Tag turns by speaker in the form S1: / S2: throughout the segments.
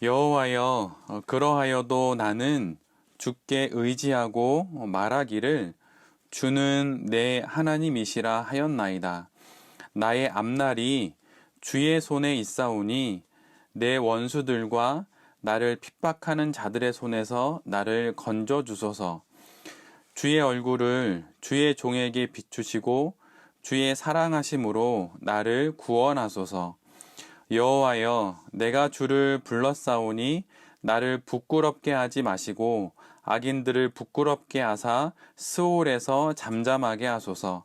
S1: 여호와여, 그러하여도 나는 주께 의지하고 말하기를 주는 내 하나님이시라 하였나이다. 나의 앞날이 주의 손에 있사오니 내 원수들과 나를 핍박하는 자들의 손에서 나를 건져 주소서. 주의 얼굴을 주의 종에게 비추시고 주의 사랑하심으로 나를 구원하소서. 여호와여, 내가 주를 불렀사오니 나를 부끄럽게 하지 마시고 악인들을 부끄럽게 하사 스올에서 잠잠하게 하소서.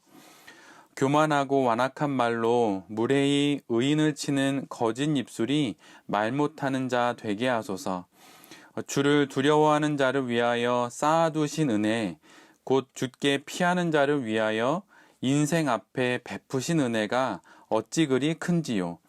S1: 교만하고 완악한 말로 무례히 의인을 치는 거짓 입술이 말 못하는 자 되게 하소서. 주를 두려워하는 자를 위하여 쌓아두신 은혜, 곧 주께 피하는 자를 위하여 인생 앞에 베푸신 은혜가 어찌 그리 큰지요.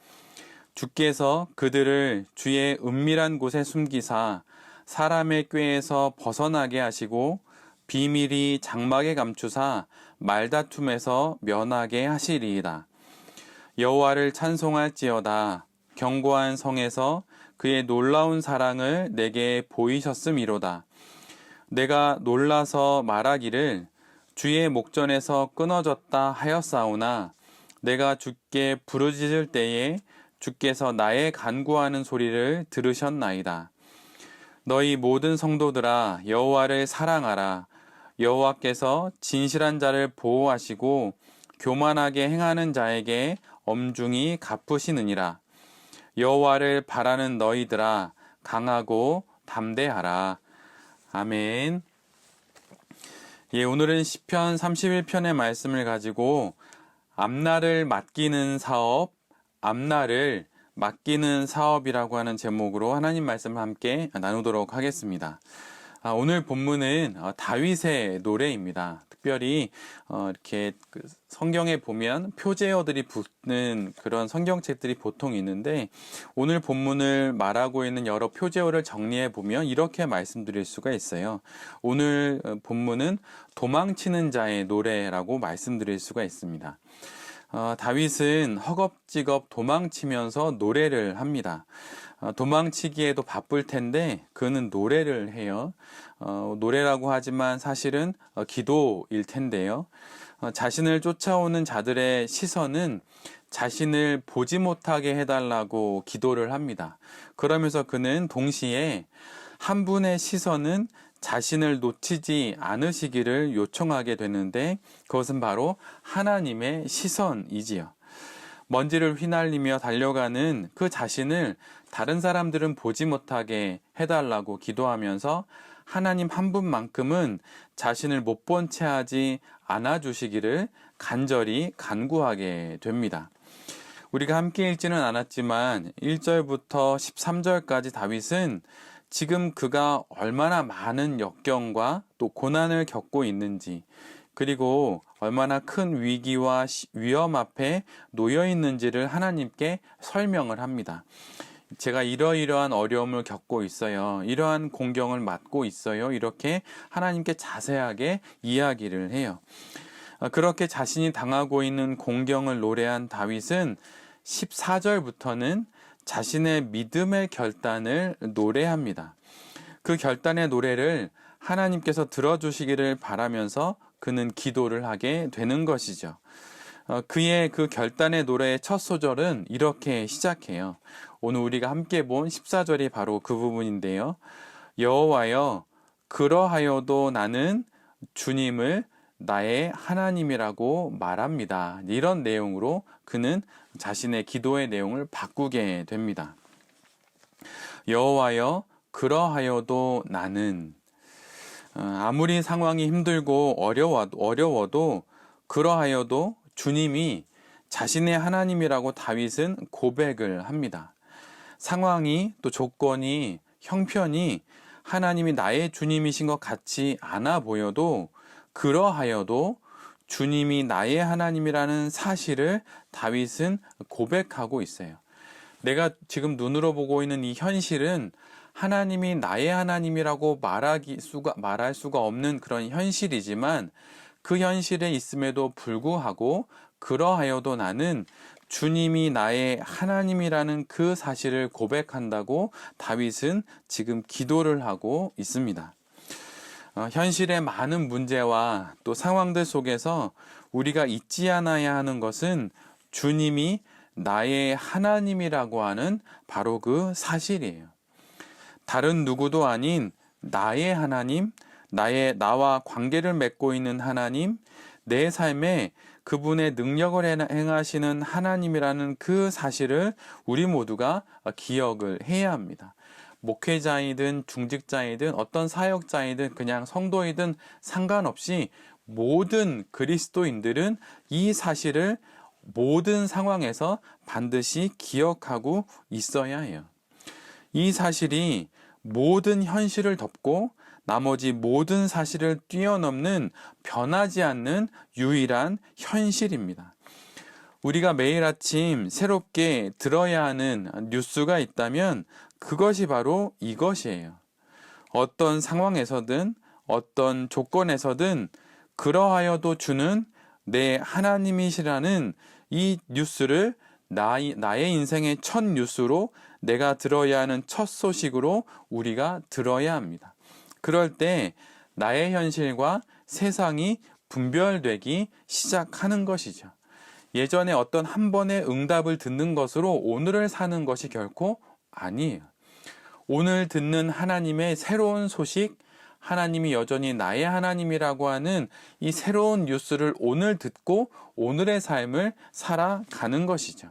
S1: 주께서 그들을 주의 은밀한 곳에 숨기사 사람의 꾀에서 벗어나게 하시고 비밀이 장막에 감추사 말다툼에서 면하게 하시리이다. 여호와를 찬송할지어다. 견고한 성에서 그의 놀라운 사랑을 내게 보이셨음이로다. 내가 놀라서 말하기를 주의 목전에서 끊어졌다 하였사오나 내가 주께 부르짖을 때에 주께서 나의 간구하는 소리를 들으셨나이다. 너희 모든 성도들아 여호와를 사랑하라. 여호와께서 진실한 자를 보호하시고 교만하게 행하는 자에게 엄중히 갚으시느니라. 여호와를 바라는 너희들아 강하고 담대하라. 아멘. 예, 오늘은 시편 31편의 말씀을 가지고 앞날을 맡기는 사업, 앞날을 맡기는 사업이라고 하는 제목으로 하나님 말씀을 함께 나누도록 하겠습니다. 오늘 본문은 다윗의 노래입니다. 특별히 이렇게 성경에 보면 표제어들이 붙는 그런 성경책들이 보통 있는데 오늘 본문을 말하고 있는 여러 표제어를 정리해 보면 이렇게 말씀드릴 수가 있어요. 오늘 본문은 도망치는 자의 노래라고 말씀드릴 수가 있습니다. 다윗은 허겁지겁 도망치면서 노래를 합니다. 도망치기에도 바쁠 텐데 그는 노래를 해요. 노래라고 하지만 사실은 기도일 텐데요. 자신을 쫓아오는 자들의 시선은 자신을 보지 못하게 해달라고 기도를 합니다. 그러면서 그는 동시에 한 분의 시선은 자신을 놓치지 않으시기를 요청하게 되는데 그것은 바로 하나님의 시선이지요. 먼지를 휘날리며 달려가는 그 자신을 다른 사람들은 보지 못하게 해달라고 기도하면서 하나님 한 분만큼은 자신을 못 본 채 하지 않아 주시기를 간절히 간구하게 됩니다. 우리가 함께 읽지는 않았지만 1절부터 13절까지 다윗은 지금 그가 얼마나 많은 역경과 또 고난을 겪고 있는지 그리고 얼마나 큰 위기와 위험 앞에 놓여 있는지를 하나님께 설명을 합니다. 제가 이러이러한 어려움을 겪고 있어요. 이러한 공경을 맞고 있어요. 이렇게 하나님께 자세하게 이야기를 해요. 그렇게 자신이 당하고 있는 공경을 노래한 다윗은 14절부터는 자신의 믿음의 결단을 노래합니다. 그 결단의 노래를 하나님께서 들어주시기를 바라면서 그는 기도를 하게 되는 것이죠. 그의 그 결단의 노래의 첫 소절은 이렇게 시작해요. 오늘 우리가 함께 본 14절이 바로 그 부분인데요. 여호와여, 그러하여도 나는 주님을 나의 하나님이라고 말합니다. 이런 내용으로 그는 자신의 기도의 내용을 바꾸게 됩니다. 여호와여, 그러하여도 나는 아무리 상황이 힘들고 어려워도 그러하여도 주님이 자신의 하나님이라고 다윗은 고백을 합니다. 상황이 또 조건이 형편이 하나님이 나의 주님이신 것 같지 않아 보여도 그러하여도 주님이 나의 하나님이라는 사실을 다윗은 고백하고 있어요. 내가 지금 눈으로 보고 있는 이 현실은 하나님이 나의 하나님이라고 말할 수가 없는 그런 현실이지만 그 현실에 있음에도 불구하고 그러하여도 나는 주님이 나의 하나님이라는 그 사실을 고백한다고 다윗은 지금 기도를 하고 있습니다. 현실의 많은 문제와 또 상황들 속에서 우리가 잊지 않아야 하는 것은 주님이 나의 하나님이라고 하는 바로 그 사실이에요. 다른 누구도 아닌 나의 하나님, 나와 관계를 맺고 있는 하나님, 내 삶에 그분의 능력을 행하시는 하나님이라는 그 사실을 우리 모두가 기억을 해야 합니다. 목회자이든 중직자이든 어떤 사역자이든 그냥 성도이든 상관없이 모든 그리스도인들은 이 사실을 모든 상황에서 반드시 기억하고 있어야 해요. 이 사실이 모든 현실을 덮고 나머지 모든 사실을 뛰어넘는 변하지 않는 유일한 현실입니다. 우리가 매일 아침 새롭게 들어야 하는 뉴스가 있다면 그것이 바로 이것이에요. 어떤 상황에서든 어떤 조건에서든 그러하여도 주는 내 하나님이시라는 이 뉴스를 나의 인생의 첫 뉴스로 내가 들어야 하는 첫 소식으로 우리가 들어야 합니다. 그럴 때 나의 현실과 세상이 분별되기 시작하는 것이죠. 예전에 어떤 한 번의 응답을 듣는 것으로 오늘을 사는 것이 결코 아니에요. 오늘 듣는 하나님의 새로운 소식, 하나님이 여전히 나의 하나님이라고 하는 이 새로운 뉴스를 오늘 듣고 오늘의 삶을 살아가는 것이죠.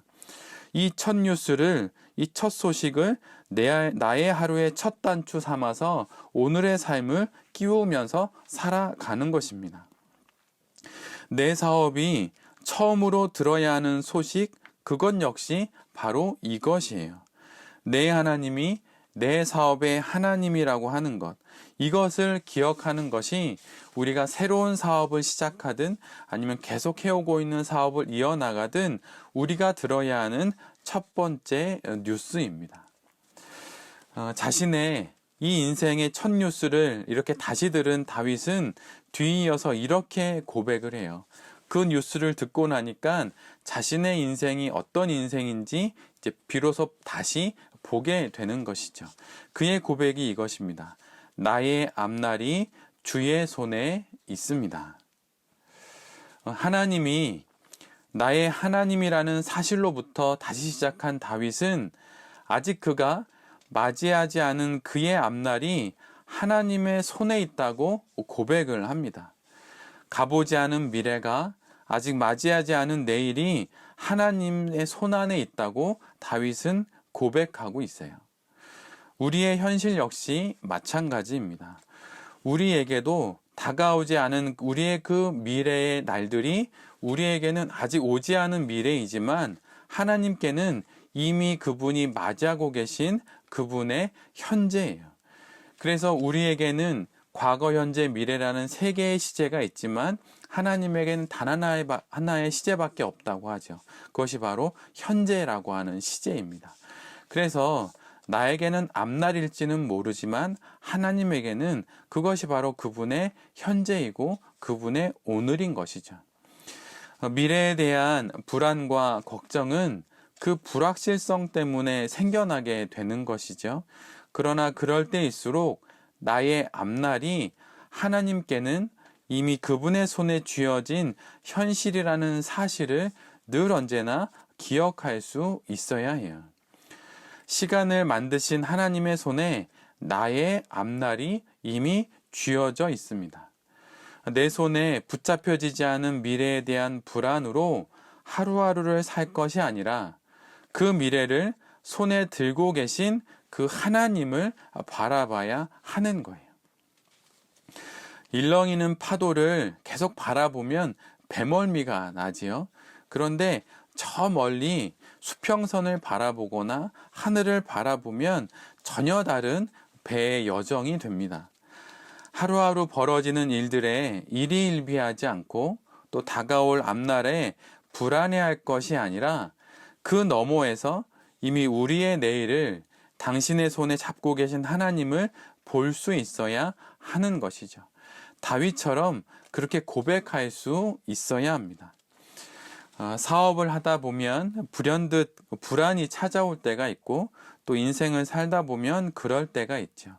S1: 이 첫 뉴스를, 이 첫 소식을 나의 하루의 첫 단추 삼아서 오늘의 삶을 끼우면서 살아가는 것입니다. 내 사업이 처음으로 들어야 하는 소식, 그것 역시 바로 이것이에요. 내 하나님이 내 사업의 하나님이라고 하는 것, 이것을 기억하는 것이 우리가 새로운 사업을 시작하든 아니면 계속 해오고 있는 사업을 이어나가든 우리가 들어야 하는 첫 번째 뉴스입니다. 자신의 이 인생의 첫 뉴스를 이렇게 다시 들은 다윗은 뒤이어서 이렇게 고백을 해요. 그 뉴스를 듣고 나니까 자신의 인생이 어떤 인생인지 이제 비로소 다시 보게 되는 것이죠. 그의 고백이 이것입니다. 나의 앞날이 주의 손에 있습니다. 하나님이 나의 하나님이라는 사실로부터 다시 시작한 다윗은 아직 그가 맞이하지 않은 그의 앞날이 하나님의 손에 있다고 고백을 합니다. 가보지 않은 미래가, 아직 맞이하지 않은 내일이 하나님의 손 안에 있다고 다윗은 고백하고 있어요. 우리의 현실 역시 마찬가지입니다. 우리에게도 다가오지 않은 우리의 그 미래의 날들이 우리에게는 아직 오지 않은 미래이지만 하나님께는 이미 그분이 맞이하고 계신 그분의 현재예요. 그래서 우리에게는 과거, 현재, 미래라는 세 개의 시제가 있지만 하나님에게는 단 하나의 시제밖에 없다고 하죠. 그것이 바로 현재라고 하는 시제입니다. 그래서 나에게는 앞날일지는 모르지만 하나님에게는 그것이 바로 그분의 현재이고 그분의 오늘인 것이죠. 미래에 대한 불안과 걱정은 그 불확실성 때문에 생겨나게 되는 것이죠. 그러나 그럴 때일수록 나의 앞날이 하나님께는 이미 그분의 손에 쥐어진 현실이라는 사실을 늘 언제나 기억할 수 있어야 해요. 시간을 만드신 하나님의 손에 나의 앞날이 이미 쥐어져 있습니다. 내 손에 붙잡혀지지 않은 미래에 대한 불안으로 하루하루를 살 것이 아니라 그 미래를 손에 들고 계신 그 하나님을 바라봐야 하는 거예요. 일렁이는 파도를 계속 바라보면 배멀미가 나지요. 그런데 저 멀리 수평선을 바라보거나 하늘을 바라보면 전혀 다른 배의 여정이 됩니다. 하루하루 벌어지는 일들에 일희일비하지 않고 또 다가올 앞날에 불안해할 것이 아니라 그 너머에서 이미 우리의 내일을 당신의 손에 잡고 계신 하나님을 볼 수 있어야 하는 것이죠. 다윗처럼 그렇게 고백할 수 있어야 합니다. 사업을 하다 보면 불현듯 불안이 찾아올 때가 있고 또 인생을 살다 보면 그럴 때가 있죠.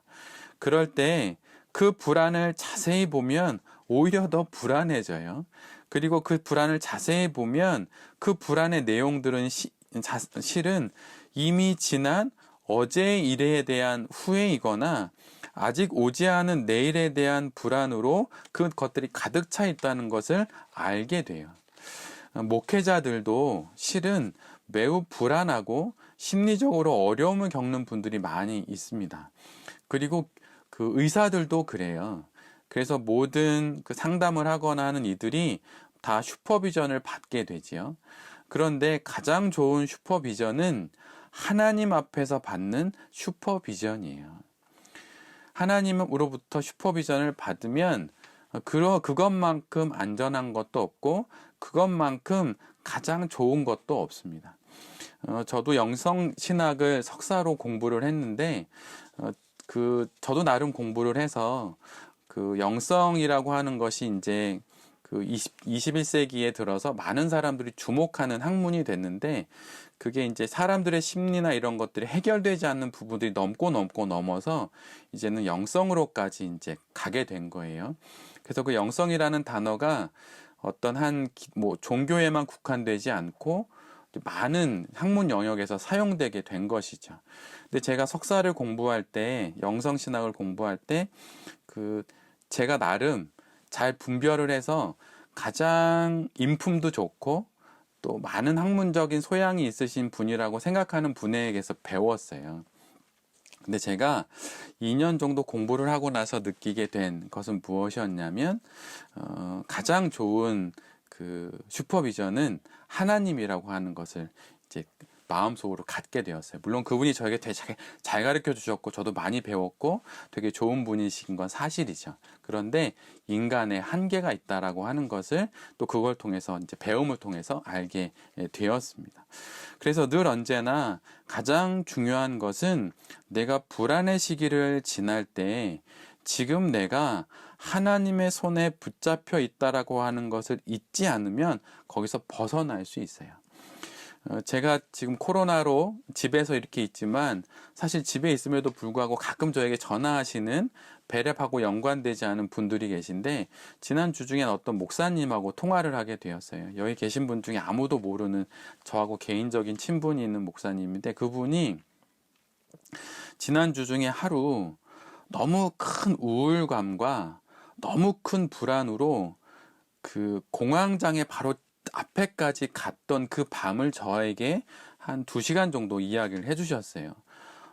S1: 그럴 때 그 불안을 자세히 보면 오히려 더 불안해져요. 그리고 그 불안을 자세히 보면 그 불안의 내용들은 실은 이미 지난 어제의 일에 대한 후회이거나 아직 오지 않은 내일에 대한 불안으로 그 것들이 가득 차 있다는 것을 알게 돼요. 목회자들도 실은 매우 불안하고 심리적으로 어려움을 겪는 분들이 많이 있습니다. 그리고 그 의사들도 그래요. 그래서 모든 그 상담을 하거나 하는 이들이 다 슈퍼비전을 받게 되지요. 그런데 가장 좋은 슈퍼비전은 하나님 앞에서 받는 슈퍼비전이에요. 하나님으로부터 슈퍼비전을 받으면 그것만큼 안전한 것도 없고 그것만큼 가장 좋은 것도 없습니다. 저도 영성신학을 석사로 공부를 했는데 저도 나름 공부를 해서 그 영성이라고 하는 것이 이제 그 21세기에 들어서 많은 사람들이 주목하는 학문이 됐는데 그게 이제 사람들의 심리나 이런 것들이 해결되지 않는 부분들이 넘어서 이제는 영성으로까지 이제 가게 된 거예요. 그래서 그 영성이라는 단어가 어떤 종교에만 국한되지 않고 많은 학문 영역에서 사용되게 된 것이죠. 근데 제가 석사를 공부할 때, 영성신학을 공부할 때, 제가 나름 잘 분별을 해서 가장 인품도 좋고 또 많은 학문적인 소양이 있으신 분이라고 생각하는 분에게서 배웠어요. 근데 제가 2년 정도 공부를 하고 나서 느끼게 된 것은 무엇이었냐면 가장 좋은 그 슈퍼비전은 하나님이라고 하는 것을 이제 마음속으로 갖게 되었어요. 물론 그분이 저에게 되게 잘 가르쳐 주셨고 저도 많이 배웠고 되게 좋은 분이신 건 사실이죠. 그런데 인간의 한계가 있다라고 하는 것을 또 그걸 통해서 이제 배움을 통해서 알게 되었습니다. 그래서 늘 언제나 가장 중요한 것은 내가 불안의 시기를 지날 때 지금 내가 하나님의 손에 붙잡혀 있다라고 하는 것을 잊지 않으면 거기서 벗어날 수 있어요. 제가 지금 코로나로 집에서 이렇게 있지만 사실 집에 있음에도 불구하고 가끔 저에게 전화하시는 배랩하고 연관되지 않은 분들이 계신데 지난 주 중엔 어떤 목사님하고 통화를 하게 되었어요. 여기 계신 분 중에 아무도 모르는 저하고 개인적인 친분이 있는 목사님인데 그분이 지난 주 중에 하루 너무 큰 우울감과 너무 큰 불안으로 그 공황장애 바로 앞에까지 갔던 그 밤을 저에게 한 2시간 정도 이야기를 해주셨어요.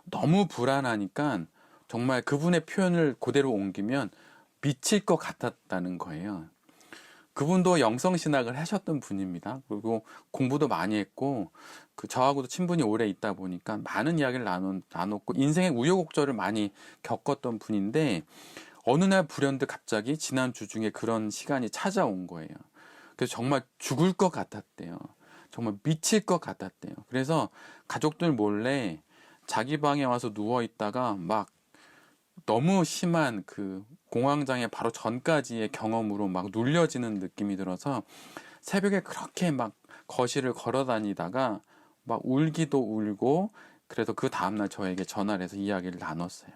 S1: 너무 불안하니까 정말 그분의 표현을 그대로 옮기면 미칠 것 같았다는 거예요. 그분도 영성신학을 하셨던 분입니다. 그리고 공부도 많이 했고 저하고도 친분이 오래 있다 보니까 많은 이야기를 나눴고 인생의 우여곡절을 많이 겪었던 분인데 어느 날 불현듯 갑자기 지난 주 중에 그런 시간이 찾아온 거예요. 그래서 정말 죽을 것 같았대요. 정말 미칠 것 같았대요. 그래서 가족들 몰래 자기 방에 와서 누워 있다가 막 너무 심한 그 공황장애 바로 전까지의 경험으로 막 눌려지는 느낌이 들어서 새벽에 그렇게 막 거실을 걸어 다니다가 막 울기도 울고 그래서 그 다음날 저에게 전화를 해서 이야기를 나눴어요.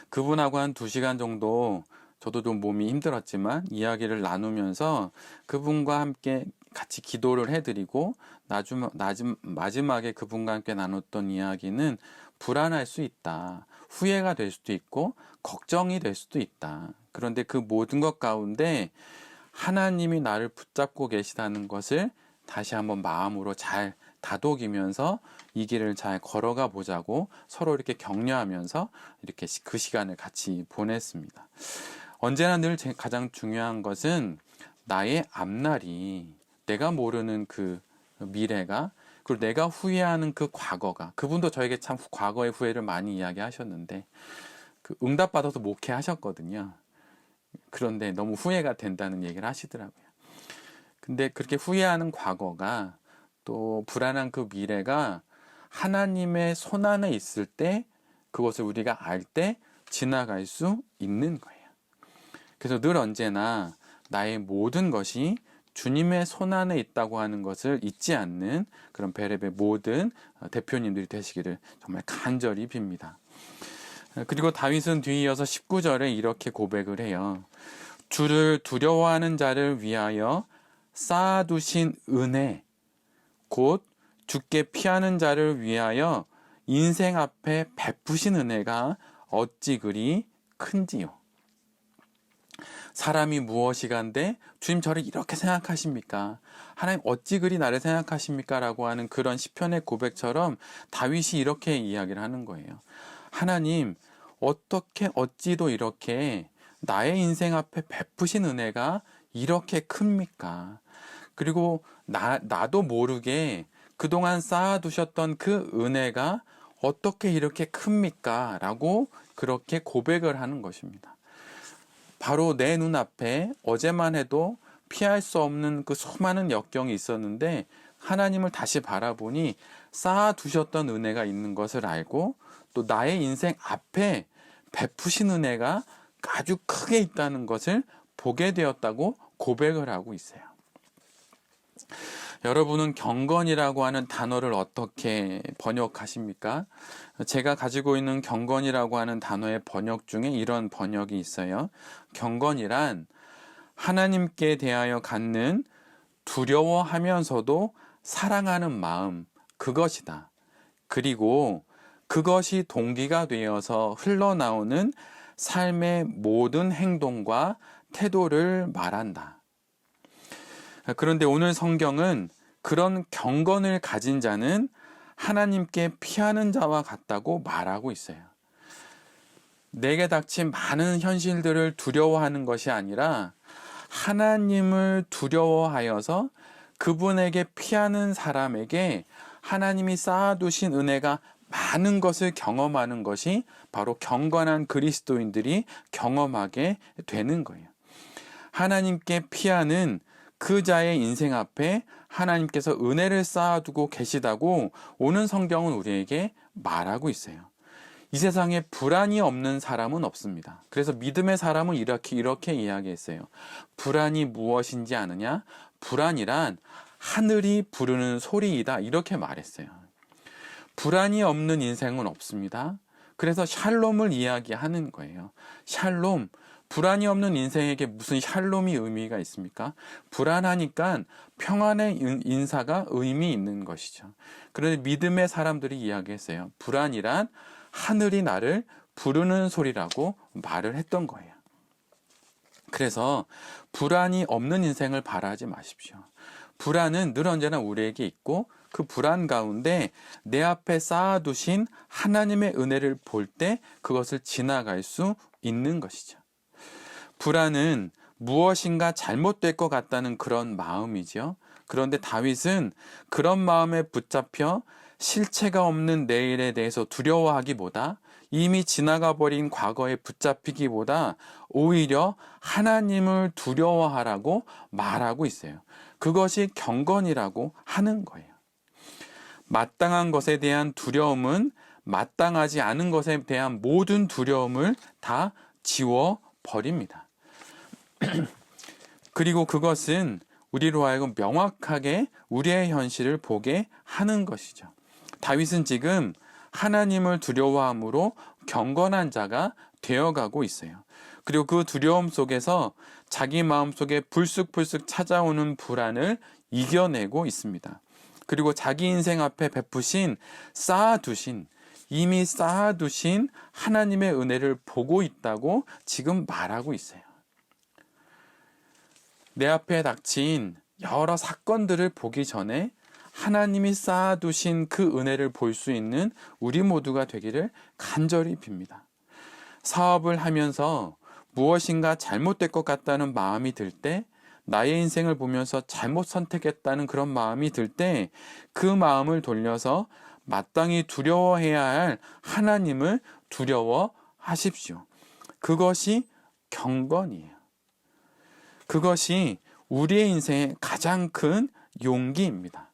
S1: 그분하고 한 2시간 정도 저도 좀 몸이 힘들었지만 이야기를 나누면서 그분과 함께 같이 기도를 해드리고 마지막에 그분과 함께 나눴던 이야기는 불안할 수 있다. 후회가 될 수도 있고 걱정이 될 수도 있다. 그런데 그 모든 것 가운데 하나님이 나를 붙잡고 계시다는 것을 다시 한번 마음으로 잘 다독이면서 이 길을 잘 걸어가 보자고 서로 이렇게 격려하면서 이렇게 그 시간을 같이 보냈습니다. 언제나 늘 가장 중요한 것은 나의 앞날이 내가 모르는 그 미래가 그리고 내가 후회하는 그 과거가 그분도 저에게 참 과거의 후회를 많이 이야기하셨는데 그 응답받아서 목회하셨거든요. 그런데 너무 후회가 된다는 얘기를 하시더라고요. 근데 그렇게 후회하는 과거가 또 불안한 그 미래가 하나님의 손 안에 있을 때 그것을 우리가 알 때 지나갈 수 있는 거예요. 그래서 늘 언제나 나의 모든 것이 주님의 손안에 있다고 하는 것을 잊지 않는 그런 베레베 모든 대표님들이 되시기를 정말 간절히 빕니다. 그리고 다윗은 뒤이어서 19절에 이렇게 고백을 해요. 주를 두려워하는 자를 위하여 쌓아두신 은혜, 곧 주께 피하는 자를 위하여 인생 앞에 베푸신 은혜가 어찌 그리 큰지요. 사람이 무엇이간데 주님 저를 이렇게 생각하십니까? 하나님 어찌 그리 나를 생각하십니까? 라고 하는 그런 시편의 고백처럼 다윗이 이렇게 이야기를 하는 거예요. 하나님 어찌도 이렇게 나의 인생 앞에 베푸신 은혜가 이렇게 큽니까? 그리고 나도 모르게 그동안 쌓아두셨던 그 은혜가 어떻게 이렇게 큽니까? 라고 그렇게 고백을 하는 것입니다. 바로 내 눈앞에 어제만 해도 피할 수 없는 그 수많은 역경이 있었는데 하나님을 다시 바라보니 쌓아두셨던 은혜가 있는 것을 알고 또 나의 인생 앞에 베푸신 은혜가 아주 크게 있다는 것을 보게 되었다고 고백을 하고 있어요. 여러분은 경건이라고 하는 단어를 어떻게 번역하십니까? 제가 가지고 있는 경건이라고 하는 단어의 번역 중에 이런 번역이 있어요. 경건이란 하나님께 대하여 갖는 두려워하면서도 사랑하는 마음, 그것이다. 그리고 그것이 동기가 되어서 흘러나오는 삶의 모든 행동과 태도를 말한다. 그런데 오늘 성경은 그런 경건을 가진 자는 하나님께 피하는 자와 같다고 말하고 있어요. 내게 닥친 많은 현실들을 두려워하는 것이 아니라 하나님을 두려워하여서 그분에게 피하는 사람에게 하나님이 쌓아두신 은혜가 많은 것을 경험하는 것이 바로 경건한 그리스도인들이 경험하게 되는 거예요. 하나님께 피하는 그 자의 인생 앞에 하나님께서 은혜를 쌓아두고 계시다고 오늘 성경은 우리에게 말하고 있어요. 이 세상에 불안이 없는 사람은 없습니다. 그래서 믿음의 사람은 이렇게 이야기했어요. 불안이 무엇인지 아느냐? 불안이란 하늘이 부르는 소리이다. 이렇게 말했어요. 불안이 없는 인생은 없습니다. 그래서 샬롬을 이야기하는 거예요. 샬롬. 불안이 없는 인생에게 무슨 샬롬이 의미가 있습니까? 불안하니까 평안의 인사가 의미 있는 것이죠. 그런데 믿음의 사람들이 이야기했어요. 불안이란 하늘이 나를 부르는 소리라고 말을 했던 거예요. 그래서 불안이 없는 인생을 바라지 마십시오. 불안은 늘 언제나 우리에게 있고 그 불안 가운데 내 앞에 쌓아두신 하나님의 은혜를 볼 때 그것을 지나갈 수 있는 것이죠. 불안은 무엇인가 잘못될 것 같다는 그런 마음이죠. 그런데 다윗은 그런 마음에 붙잡혀 실체가 없는 내일에 대해서 두려워하기보다 이미 지나가 버린 과거에 붙잡히기보다 오히려 하나님을 두려워하라고 말하고 있어요. 그것이 경건이라고 하는 거예요. 마땅한 것에 대한 두려움은 마땅하지 않은 것에 대한 모든 두려움을 다 지워 버립니다. 그리고 그것은 우리로 하여금 명확하게 우리의 현실을 보게 하는 것이죠. 다윗은 지금 하나님을 두려워함으로 경건한 자가 되어가고 있어요. 그리고 그 두려움 속에서 자기 마음속에 불쑥불쑥 찾아오는 불안을 이겨내고 있습니다. 그리고 자기 인생 앞에 베푸신 이미 쌓아두신 하나님의 은혜를 보고 있다고 지금 말하고 있어요. 내 앞에 닥친 여러 사건들을 보기 전에 하나님이 쌓아두신 그 은혜를 볼 수 있는 우리 모두가 되기를 간절히 빕니다. 사업을 하면서 무엇인가 잘못될 것 같다는 마음이 들 때, 나의 인생을 보면서 잘못 선택했다는 그런 마음이 들 때 그 마음을 돌려서 마땅히 두려워해야 할 하나님을 두려워하십시오. 그것이 경건이에요. 그것이 우리의 인생의 가장 큰 용기입니다.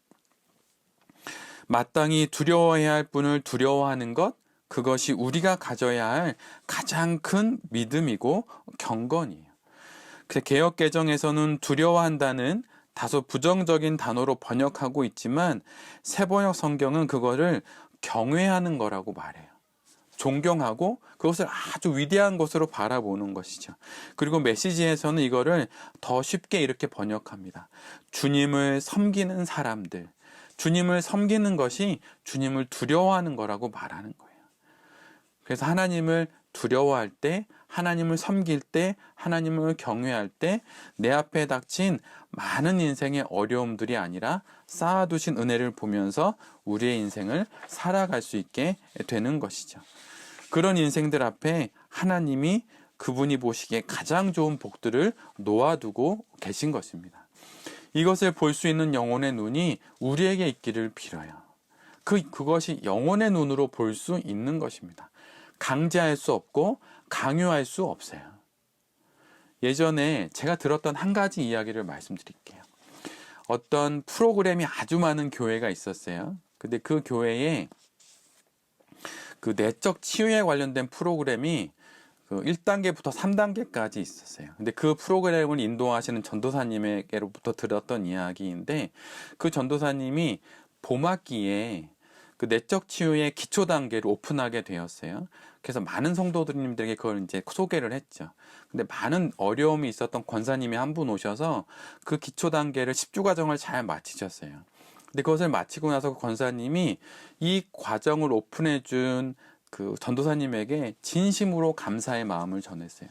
S1: 마땅히 두려워해야 할 분을 두려워하는 것, 그것이 우리가 가져야 할 가장 큰 믿음이고 경건이에요. 그래서 개역개정에서는 두려워한다는 다소 부정적인 단어로 번역하고 있지만 새번역 성경은 그거를 경외하는 거라고 말해요. 존경하고 그것을 아주 위대한 것으로 바라보는 것이죠. 그리고 메시지에서는 이거를 더 쉽게 이렇게 번역합니다. 주님을 섬기는 사람들, 주님을 섬기는 것이 주님을 두려워하는 거라고 말하는 거예요. 그래서 하나님을 두려워할 때, 하나님을 섬길 때, 하나님을 경외할 때 내 앞에 닥친 많은 인생의 어려움들이 아니라 쌓아두신 은혜를 보면서 우리의 인생을 살아갈 수 있게 되는 것이죠. 그런 인생들 앞에 하나님이 그분이 보시기에 가장 좋은 복들을 놓아두고 계신 것입니다. 이것을 볼 수 있는 영혼의 눈이 우리에게 있기를 빌어요. 그것이 영혼의 눈으로 볼 수 있는 것입니다. 강제할 수 없고 강요할 수 없어요. 예전에 제가 들었던 한 가지 이야기를 말씀드릴게요. 어떤 프로그램이 아주 많은 교회가 있었어요. 근데 그 교회에 그 내적 치유에 관련된 프로그램이 그 1단계부터 3단계까지 있었어요. 근데 그 프로그램을 인도하시는 전도사님에게로부터 들었던 이야기인데 그 전도사님이 봄학기에 그 내적 치유의 기초 단계를 오픈하게 되었어요. 그래서 많은 성도님들에게 그걸 이제 소개를 했죠. 근데 많은 어려움이 있었던 권사님이 한 분 오셔서 그 기초 단계를 10주 과정을 잘 마치셨어요. 근데 그것을 마치고 나서 그 권사님이 이 과정을 오픈해 준 그 전도사님에게 진심으로 감사의 마음을 전했어요.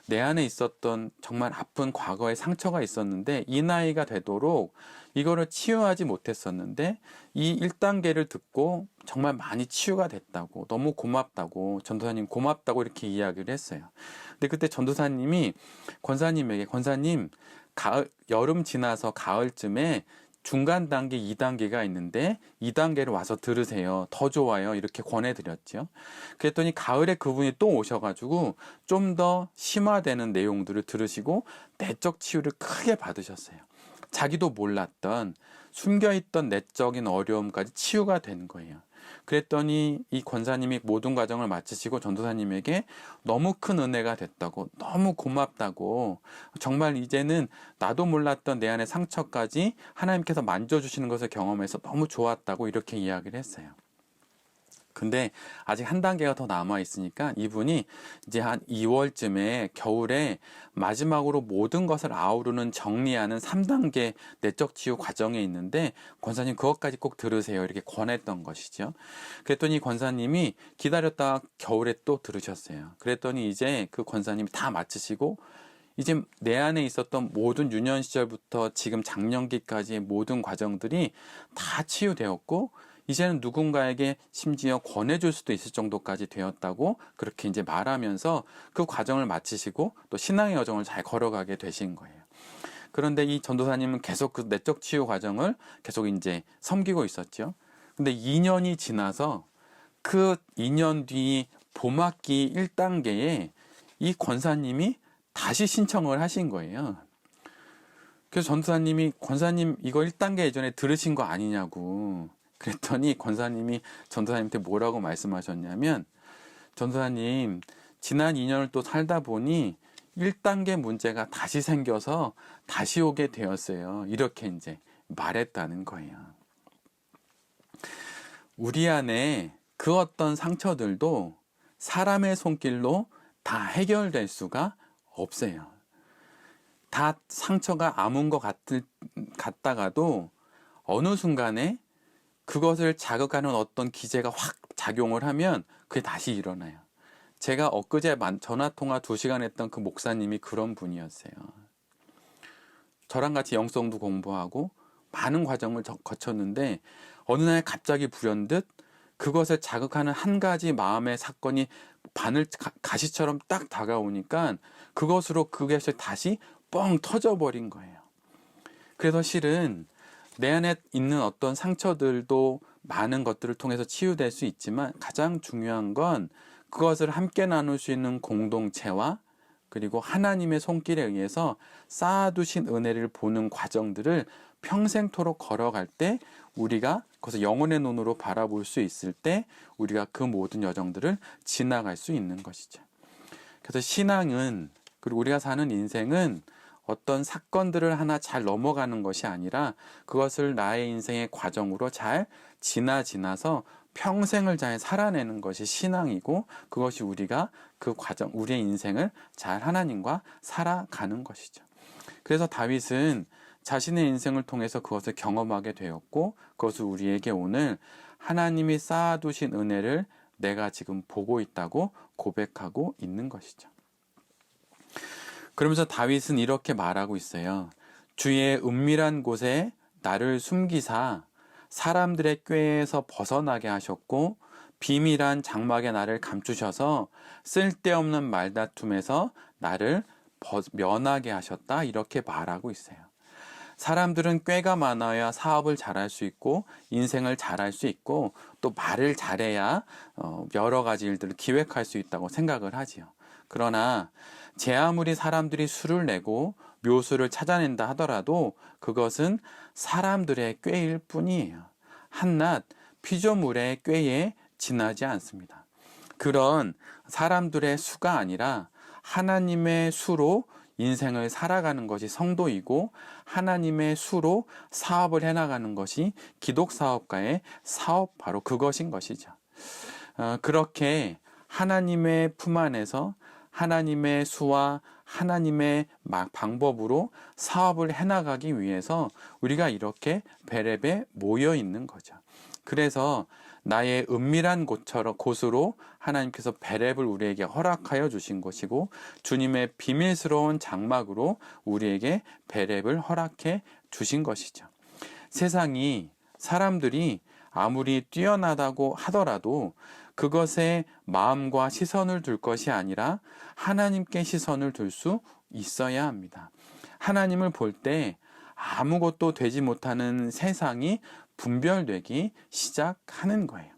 S1: 내 안에 있었던 정말 아픈 과거의 상처가 있었는데 이 나이가 되도록 이거를 치유하지 못했었는데 이 1단계를 듣고 정말 많이 치유가 됐다고, 너무 고맙다고, 전도사님 고맙다고 이렇게 이야기를 했어요. 근데 그때 전도사님이 권사님에게, 권사님 여름 지나서 가을쯤에 중간 단계 2단계가 있는데 2단계를 와서 들으세요. 더 좋아요. 이렇게 권해드렸죠. 그랬더니 가을에 그분이 또 오셔가지고 좀 더 심화되는 내용들을 들으시고 내적 치유를 크게 받으셨어요. 자기도 몰랐던 숨겨있던 내적인 어려움까지 치유가 된 거예요. 그랬더니 이 권사님이 모든 과정을 마치시고 전도사님에게 너무 큰 은혜가 됐다고, 너무 고맙다고, 정말 이제는 나도 몰랐던 내 안의 상처까지 하나님께서 만져주시는 것을 경험해서 너무 좋았다고 이렇게 이야기를 했어요. 근데 아직 한 단계가 더 남아 있으니까 이분이 이제 한 2월쯤에 겨울에 마지막으로 모든 것을 아우르는 정리하는 3단계 내적 치유 과정에 있는데 권사님 그것까지 꼭 들으세요. 이렇게 권했던 것이죠. 그랬더니 권사님이 기다렸다가 겨울에 또 들으셨어요. 그랬더니 이제 그 권사님이 다 마치시고 이제 내 안에 있었던 모든 유년 시절부터 지금 장년기까지의 모든 과정들이 다 치유되었고 이제는 누군가에게 심지어 권해줄 수도 있을 정도까지 되었다고 그렇게 이제 말하면서 그 과정을 마치시고 또 신앙의 여정을 잘 걸어가게 되신 거예요. 그런데 이 전도사님은 계속 그 내적 치유 과정을 계속 이제 섬기고 있었죠. 근데 2년이 지나서 그 2년 뒤 봄학기 1단계에 이 권사님이 다시 신청을 하신 거예요. 그래서 전도사님이 권사님 이거 1단계 예전에 들으신 거 아니냐고 그랬더니 권사님이 전도사님한테 뭐라고 말씀하셨냐면 전도사님 지난 2년을 또 살다 보니 1단계 문제가 다시 생겨서 다시 오게 되었어요. 이렇게 이제 말했다는 거예요. 우리 안에 그 어떤 상처들도 사람의 손길로 다 해결될 수가 없어요. 다 상처가 아문 것 같다가도 어느 순간에 그것을 자극하는 어떤 기제가 확 작용을 하면 그게 다시 일어나요. 제가 엊그제 전화통화 2시간 했던 그 목사님이 그런 분이었어요. 저랑 같이 영성도 공부하고 많은 과정을 거쳤는데 어느 날 갑자기 불현듯 그것을 자극하는 한 가지 마음의 사건이 가시처럼 딱 다가오니까 그것이 다시 뻥 터져버린 거예요. 그래서 실은 내 안에 있는 어떤 상처들도 많은 것들을 통해서 치유될 수 있지만 가장 중요한 건 그것을 함께 나눌 수 있는 공동체와 그리고 하나님의 손길에 의해서 쌓아두신 은혜를 보는 과정들을 평생토록 걸어갈 때 우리가 그것을 영혼의 눈으로 바라볼 수 있을 때 우리가 그 모든 여정들을 지나갈 수 있는 것이죠. 그래서 신앙은 그리고 우리가 사는 인생은 어떤 사건들을 하나 잘 넘어가는 것이 아니라 그것을 나의 인생의 과정으로 잘 지나서 평생을 잘 살아내는 것이 신앙이고, 그것이 우리가 그 과정, 우리의 인생을 잘 하나님과 살아가는 것이죠. 그래서 다윗은 자신의 인생을 통해서 그것을 경험하게 되었고, 그것을 우리에게 오늘 하나님이 쌓아두신 은혜를 내가 지금 보고 있다고 고백하고 있는 것이죠. 그러면서 다윗은 이렇게 말하고 있어요. 주의 은밀한 곳에 나를 숨기사 사람들의 꾀에서 벗어나게 하셨고, 비밀한 장막에 나를 감추셔서 쓸데없는 말다툼에서 나를 면하게 하셨다, 이렇게 말하고 있어요. 사람들은 꾀가 많아야 사업을 잘할 수 있고 인생을 잘할 수 있고, 또 말을 잘해야 여러 가지 일들을 기획할 수 있다고 생각을 하지요. 그러나 제 아무리 사람들이 수를 내고 묘수를 찾아낸다 하더라도 그것은 사람들의 꾀일 뿐이에요. 한낱 피조물의 꾀에 지나지 않습니다. 그런 사람들의 수가 아니라 하나님의 수로 인생을 살아가는 것이 성도이고, 하나님의 수로 사업을 해나가는 것이 기독사업가의 사업, 바로 그것인 것이죠. 그렇게 하나님의 품 안에서 하나님의 수와 하나님의 방법으로 사업을 해나가기 위해서 우리가 이렇게 베렙에 모여 있는 거죠. 그래서 나의 은밀한 곳으로 하나님께서 베렙을 우리에게 허락하여 주신 것이고, 주님의 비밀스러운 장막으로 우리에게 베렙을 허락해 주신 것이죠. 세상이, 사람들이 아무리 뛰어나다고 하더라도 그것에 마음과 시선을 둘 것이 아니라 하나님께 시선을 둘 수 있어야 합니다. 하나님을 볼 때 아무것도 되지 못하는 세상이 분별되기 시작하는 거예요.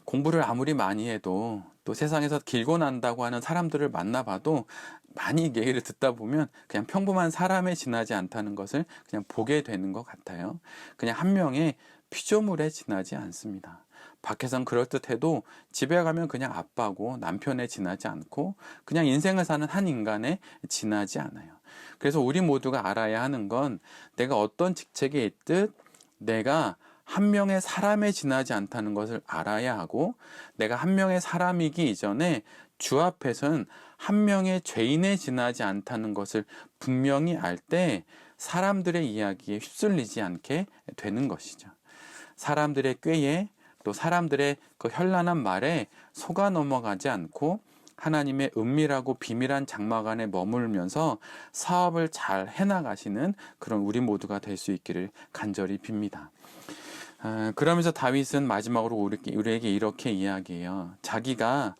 S1: 공부를 아무리 많이 해도, 또 세상에서 길고 난다고 하는 사람들을 만나봐도 많이 얘기를 듣다 보면 그냥 평범한 사람에 지나지 않다는 것을 그냥 보게 되는 것 같아요. 그냥 한 명의 피조물에 지나지 않습니다. 밖에선 그럴듯해도 집에 가면 그냥 아빠고 남편에 지나지 않고 그냥 인생을 사는 한 인간에 지나지 않아요. 그래서 우리 모두가 알아야 하는 건, 내가 어떤 직책에 있듯 내가 한 명의 사람에 지나지 않다는 것을 알아야 하고, 내가 한 명의 사람이기 이전에 주 앞에서는 한 명의 죄인에 지나지 않다는 것을 분명히 알 때 사람들의 이야기에 휩쓸리지 않게 되는 것이죠. 사람들의 꾀에, 또 사람들의 그 현란한 말에 속아 넘어가지 않고 하나님의 은밀하고 비밀한 장막 안에 머물면서 사업을 잘 해나가시는 그런 우리 모두가 될 수 있기를 간절히 빕니다. 그러면서 다윗은 마지막으로 우리에게 이렇게 이야기해요. 자기가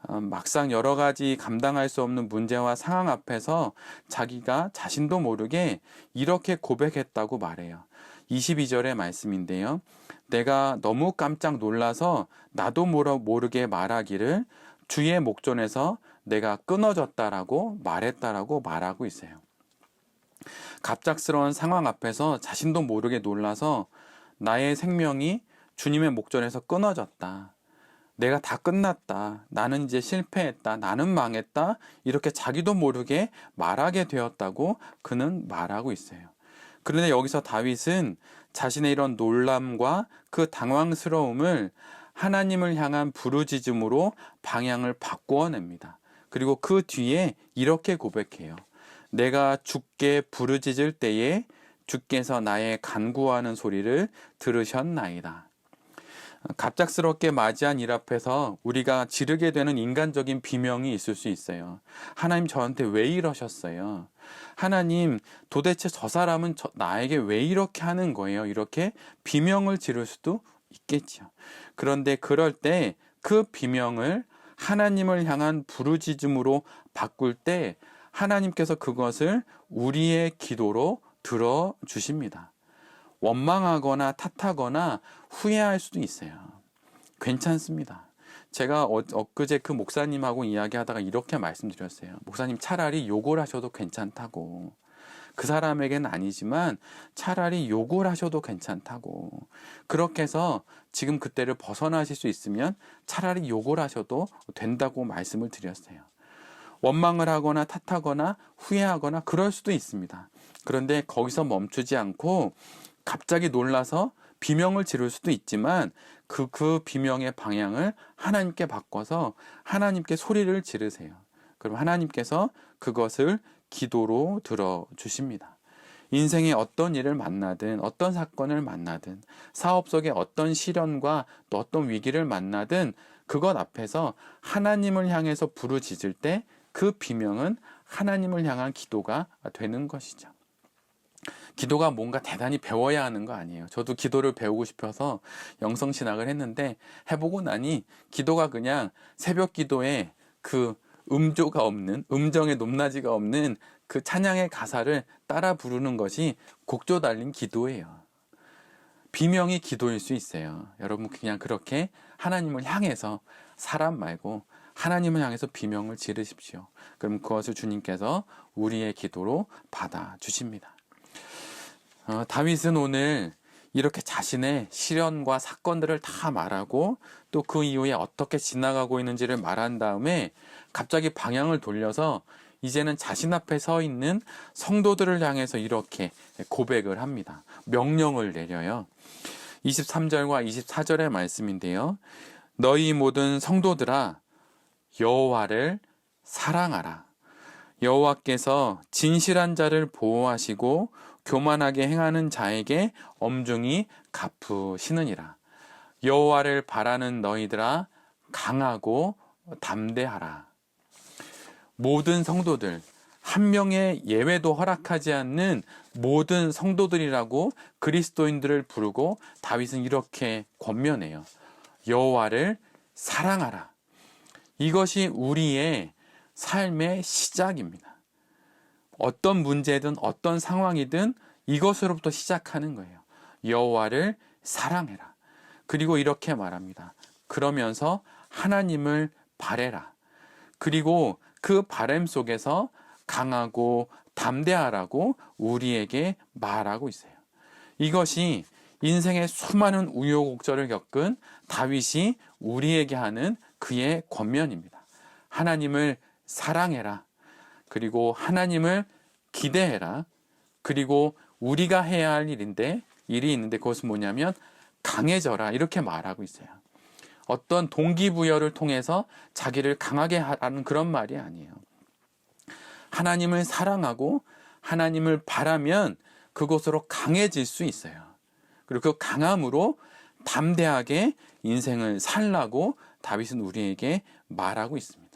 S1: 막상 여러 가지 감당할 수 없는 문제와 상황 앞에서 자기가 자신도 모르게 이렇게 고백했다고 말해요. 22절의 말씀인데요. 내가 너무 깜짝 놀라서 나도 모르게 말하기를 주의 목전에서 내가 끊어졌다라고 말했다라고 말하고 있어요. 갑작스러운 상황 앞에서 자신도 모르게 놀라서 나의 생명이 주님의 목전에서 끊어졌다, 내가 다 끝났다, 나는 이제 실패했다, 나는 망했다, 이렇게 자기도 모르게 말하게 되었다고 그는 말하고 있어요. 그런데 여기서 다윗은 자신의 이런 놀람과 그 당황스러움을 하나님을 향한 부르짖음으로 방향을 바꾸어 냅니다. 그리고 그 뒤에 이렇게 고백해요. 내가 주께 부르짖을 때에 주께서 나의 간구하는 소리를 들으셨나이다. 갑작스럽게 맞이한 일 앞에서 우리가 지르게 되는 인간적인 비명이 있을 수 있어요. 하나님, 저한테 왜 이러셨어요? 하나님, 도대체 저 사람은 나에게 왜 이렇게 하는 거예요? 이렇게 비명을 지를 수도 있겠죠. 그런데 그럴 때 그 비명을 하나님을 향한 부르짖음으로 바꿀 때 하나님께서 그것을 우리의 기도로 들어주십니다. 원망하거나 탓하거나 후회할 수도 있어요. 괜찮습니다. 제가 엊그제 그 목사님하고 이야기하다가 이렇게 말씀드렸어요. 목사님, 차라리 욕을 하셔도 괜찮다고. 그 사람에게는 아니지만 차라리 욕을 하셔도 괜찮다고. 그렇게 해서 지금 그때를 벗어나실 수 있으면 차라리 욕을 하셔도 된다고 말씀을 드렸어요. 원망을 하거나 탓하거나 후회하거나 그럴 수도 있습니다. 그런데 거기서 멈추지 않고 갑자기 놀라서 비명을 지를 수도 있지만 그 비명의 방향을 하나님께 바꿔서 하나님께 소리를 지르세요. 그럼 하나님께서 그것을 기도로 들어주십니다. 인생의 어떤 일을 만나든 어떤 사건을 만나든 사업 속에 어떤 시련과 또 어떤 위기를 만나든 그것 앞에서 하나님을 향해서 부르짖을 때 그 비명은 하나님을 향한 기도가 되는 것이죠. 기도가 뭔가 대단히 배워야 하는 거 아니에요. 저도 기도를 배우고 싶어서 영성신학을 했는데 해보고 나니 기도가 그냥 새벽 기도에 그 음조가 없는, 음정의 높낮이가 없는 그 찬양의 가사를 따라 부르는 것이 곡조 달린 기도예요. 비명이 기도일 수 있어요. 여러분 그냥 그렇게 하나님을 향해서 사람 말고 하나님을 향해서 비명을 지르십시오. 그럼 그것을 주님께서 우리의 기도로 받아주십니다. 다윗은 오늘 이렇게 자신의 시련과 사건들을 다 말하고 또 그 이후에 어떻게 지나가고 있는지를 말한 다음에 갑자기 방향을 돌려서 이제는 자신 앞에 서 있는 성도들을 향해서 이렇게 고백을 합니다. 명령을 내려요. 23절과 24절의 말씀인데요. 너희 모든 성도들아 여호와를 사랑하라. 여호와께서 진실한 자를 보호하시고 교만하게 행하는 자에게 엄중히 갚으시느니라. 여호와를 바라는 너희들아 강하고 담대하라. 모든 성도들, 한 명의 예외도 허락하지 않는 모든 성도들이라고 그리스도인들을 부르고 다윗은 이렇게 권면해요. 여호와를 사랑하라. 이것이 우리의 삶의 시작입니다. 어떤 문제든 어떤 상황이든 이것으로부터 시작하는 거예요. 여호와를 사랑해라. 그리고 이렇게 말합니다. 그러면서 하나님을 바래라. 그리고 그 바람 속에서 강하고 담대하라고 우리에게 말하고 있어요. 이것이 인생의 수많은 우여곡절을 겪은 다윗이 우리에게 하는 그의 권면입니다. 하나님을 사랑해라. 그리고 하나님을 기대해라. 그리고 우리가 해야 할 일이 있는데 그것은 뭐냐면 강해져라. 이렇게 말하고 있어요. 어떤 동기부여를 통해서 자기를 강하게 하라는 그런 말이 아니에요. 하나님을 사랑하고 하나님을 바라면 그곳으로 강해질 수 있어요. 그리고 그 강함으로 담대하게 인생을 살라고 다윗은 우리에게 말하고 있습니다.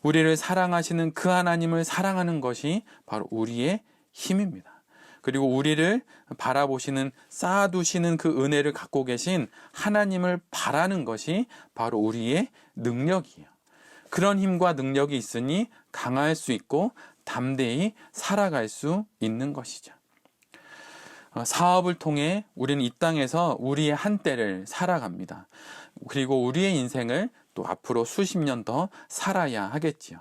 S1: 우리를 사랑하시는 그 하나님을 사랑하는 것이 바로 우리의 힘입니다. 그리고 우리를 바라보시는, 쌓아두시는 그 은혜를 갖고 계신 하나님을 바라는 것이 바로 우리의 능력이에요. 그런 힘과 능력이 있으니 강할 수 있고 담대히 살아갈 수 있는 것이죠. 사업을 통해 우리는 이 땅에서 우리의 한때를 살아갑니다. 그리고 우리의 인생을 또 앞으로 수십 년 더 살아야 하겠지요.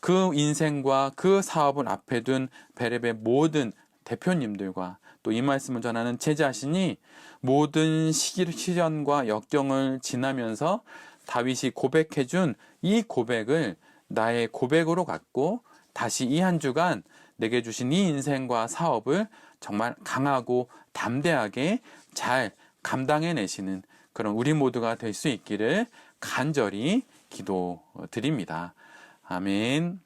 S1: 그 인생과 그 사업을 앞에 둔 베레베 모든 대표님들과 또 이 말씀을 전하는 제 자신이 모든 시련과 역경을 지나면서 다윗이 고백해준 이 고백을 나의 고백으로 갖고 다시 이 한 주간 내게 주신 이 인생과 사업을 정말 강하고 담대하게 잘 감당해내시는 그런 우리 모두가 될 수 있기를 간절히 기도드립니다. 아멘.